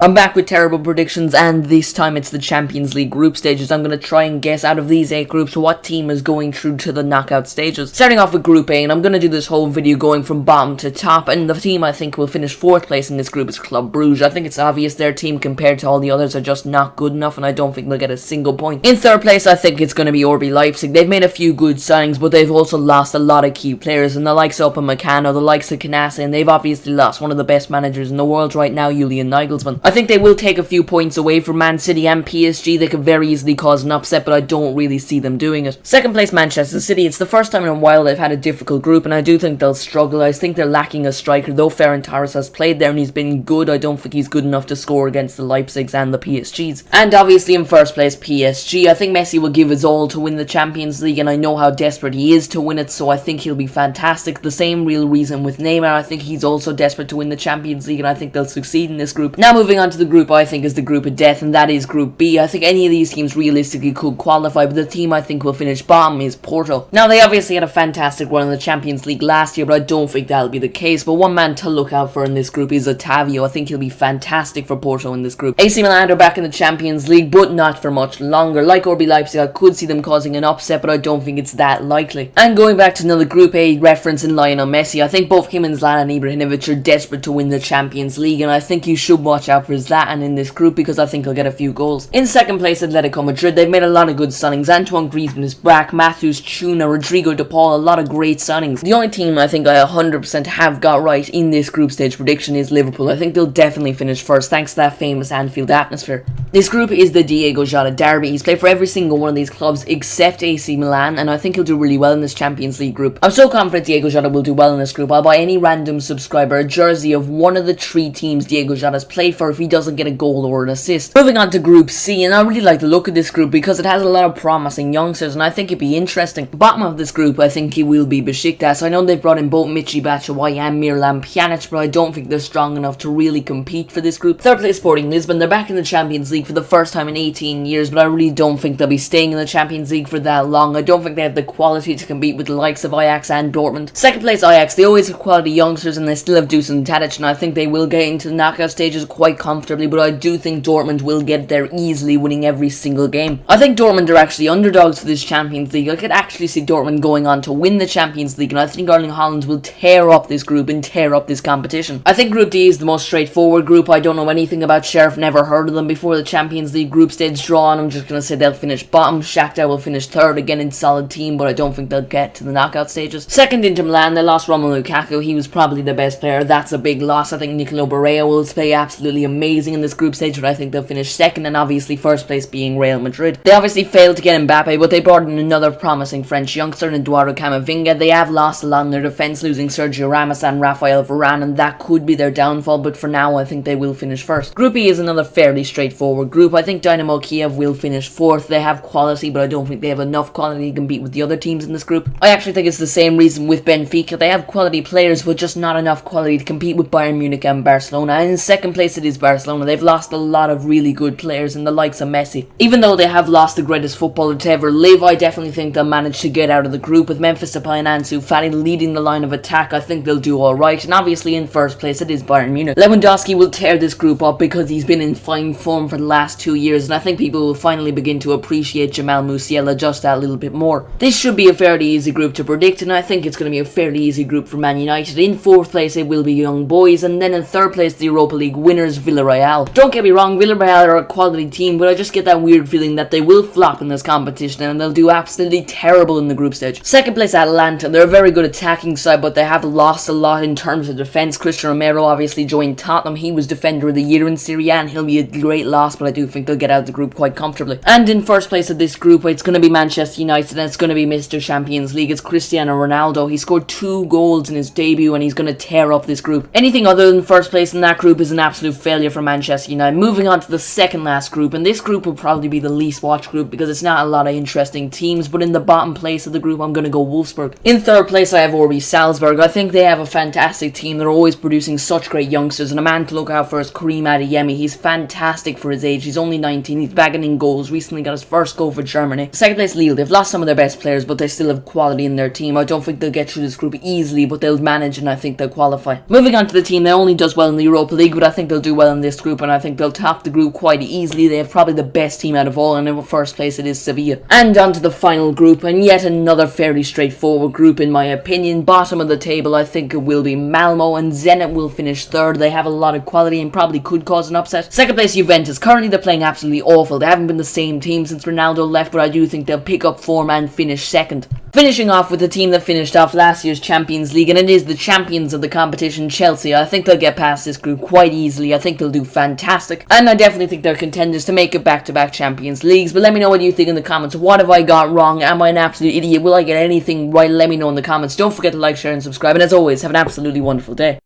I'm back with terrible predictions, and this time it's the Champions League group stages. I'm going to try and guess out of these 8 groups what team is going through to the knockout stages. Starting off with Group A, and I'm going to do this whole video going from bottom to top, and the team I think will finish 4th place in this group is Club Brugge. I think it's obvious their team compared to all the others are just not good enough, and I don't think they'll get a single point. In 3rd place, I think it's going to be RB Leipzig. They've made a few good signings, but they've also lost a lot of key players, and the likes of Upamecano, the likes of Canassa, and they've obviously lost one of the best managers in the world right now, Julian Nagelsmann. I think they will take a few points away from Man City and PSG. They could very easily cause an upset, but I don't really see them doing it. 2nd place, Manchester City. It's the first time in a while they've had a difficult group, and I do think they'll struggle. I think they're lacking a striker, though Ferran Torres has played there and he's been good. I don't think he's good enough to score against the Leipzigs and the PSGs. And obviously in 1st place, PSG. I think Messi will give his all to win the Champions League, and I know how desperate he is to win it, so I think he'll be fantastic. The same real reason with Neymar. I think he's also desperate to win the Champions League, and I think they'll succeed in this group. Now moving on to the group I think is the group of death, and that is Group B. I think any of these teams realistically could qualify, but the team I think will finish bottom is Porto. Now they obviously had a fantastic run in the Champions League last year, but I don't think that'll be the case. But one man to look out for in this group is Otavio. I think he'll be fantastic for Porto in this group. AC Milan are back in the Champions League, but not for much longer. Like RB Leipzig, I could see them causing an upset, but I don't think it's that likely. And going back to another Group A reference in Lionel Messi, I think both him and Zlatan Ibrahimovic are desperate to win the Champions League, and I think you should watch out for Zlatan in this group because I think he'll get a few goals. In 2nd place, Atletico Madrid. They've made a lot of good signings. Antoine Griezmann is back, Matheus Cunha, Rodrigo De Paul, a lot of great signings. The only team I think I 100% have got right in this group stage prediction is Liverpool. I think they'll definitely finish first thanks to that famous Anfield atmosphere. This group is the Diego Jota derby. He's played for every single one of these clubs except AC Milan, and I think he'll do really well in this Champions League group. I'm so confident Diego Jota will do well in this group. I'll buy any random subscriber a jersey of one of the 3 teams Diego Jota's played for if he doesn't get a goal or an assist. Moving on to Group C, and I really like the look of this group because it has a lot of promising youngsters, and I think it'd be interesting. Bottom of this group, I think he will be Besiktas. I know they've brought in both Michy Batshuayi and Miralem Pjanic, but I don't think they're strong enough to really compete for this group. 3rd place, Sporting Lisbon. They're back in the Champions League for the first time in 18 years, but I really don't think they'll be staying in the Champions League for that long. I don't think they have the quality to compete with the likes of Ajax and Dortmund. 2nd place, Ajax. They always have quality youngsters, and they still have Dusan Tadic, and I think they will get into the knockout stages quite comfortably, but I do think Dortmund will get there easily, winning every single game. I think Dortmund are actually underdogs for this Champions League. I could actually see Dortmund going on to win the Champions League, and I think Erling Haaland will tear up this group and tear up this competition. I think Group D is the most straightforward group. I don't know anything about Sheriff, never heard of them before the Champions League group stage draw, and I'm just going to say they'll finish bottom. Shakhtar will finish 3rd, again in solid team, but I don't think they'll get to the knockout stages. 2nd, Inter Milan. They lost Romelu Lukaku. He was probably the best player. That's a big loss. I think Nicolo Barella will play absolutely amazing in this group stage, but I think they'll finish 2nd, and obviously 1st place being Real Madrid. They obviously failed to get Mbappe, but they brought in another promising French youngster, Eduardo Camavinga. They have lost a lot in their defence, losing Sergio Ramos and Rafael Varane, and that could be their downfall, but for now I think they will finish first. Group E is another fairly straightforward group. I think Dynamo Kiev will finish 4th. They have quality, but I don't think they have enough quality to compete with the other teams in this group. I actually think it's the same reason with Benfica. They have quality players, but just not enough quality to compete with Bayern Munich and Barcelona. And in 2nd place it is Barcelona. They've lost a lot of really good players in the likes of Messi. Even though they have lost the greatest footballer to ever live, I definitely think they'll manage to get out of the group with Memphis Depay and Ansu Fati leading the line of attack. I think they'll do alright, and obviously in 1st place it is Bayern Munich. Lewandowski will tear this group up because he's been in fine form for the last 2 years, and I think people will finally begin to appreciate Jamal Musiala just that little bit more. This should be a fairly easy group to predict, and I think it's going to be a fairly easy group for Man United. In 4th place it will be Young Boys, and then in 3rd place the Europa League winners Villarreal. Don't get me wrong, Villarreal are a quality team, but I just get that weird feeling that they will flop in this competition and they'll do absolutely terrible in the group stage. 2nd place Atalanta. They're a very good attacking side, but they have lost a lot in terms of defence. Christian Romero obviously joined Tottenham. He was Defender of the Year in Serie A, and he'll be a great loss, but I do think they'll get out of the group quite comfortably. And in 1st place of this group, it's going to be Manchester United, and it's going to be Mr. Champions League. It's Cristiano Ronaldo. He scored 2 goals in his debut, and he's going to tear up this group. Anything other than 1st place in that group is an absolute failure for Manchester United. Moving on to the 2nd last group, and this group will probably be the least watched group because it's not a lot of interesting teams, but in the bottom place of the group I'm going to go Wolfsburg. In 3rd place I have RB Salzburg. I think they have a fantastic team. They're always producing such great youngsters, and a man to look out for is Karim Adeyemi. He's fantastic for his his age. He's only 19. He's bagging in goals. Recently got his first goal for Germany. Second place, Lille. They've lost some of their best players, but they still have quality in their team. I don't think they'll get through this group easily, but they'll manage, and I think they'll qualify. Moving on to the team that only does well in the Europa League, but I think they'll do well in this group, and I think they'll top the group quite easily. They have probably the best team out of all, and in first place it is Sevilla. And on to the final group, and yet another fairly straightforward group in my opinion. Bottom of the table, I think it will be Malmo, and Zenit will finish third. They have a lot of quality and probably could cause an upset. Second place, Juventus. Currently they're playing absolutely awful. They haven't been the same team since Ronaldo left, but I do think they'll pick up form and finish second. Finishing off with the team that finished off last year's Champions League, and it is the champions of the competition, Chelsea. I think they'll get past this group quite easily. I think they'll do fantastic, and I definitely think they're contenders to make it back-to-back Champions Leagues. But let me know what you think in the comments. What have I got wrong? Am I an absolute idiot? Will I get anything right? Let me know in the comments. Don't forget to like, share, and subscribe, and as always, have an absolutely wonderful day.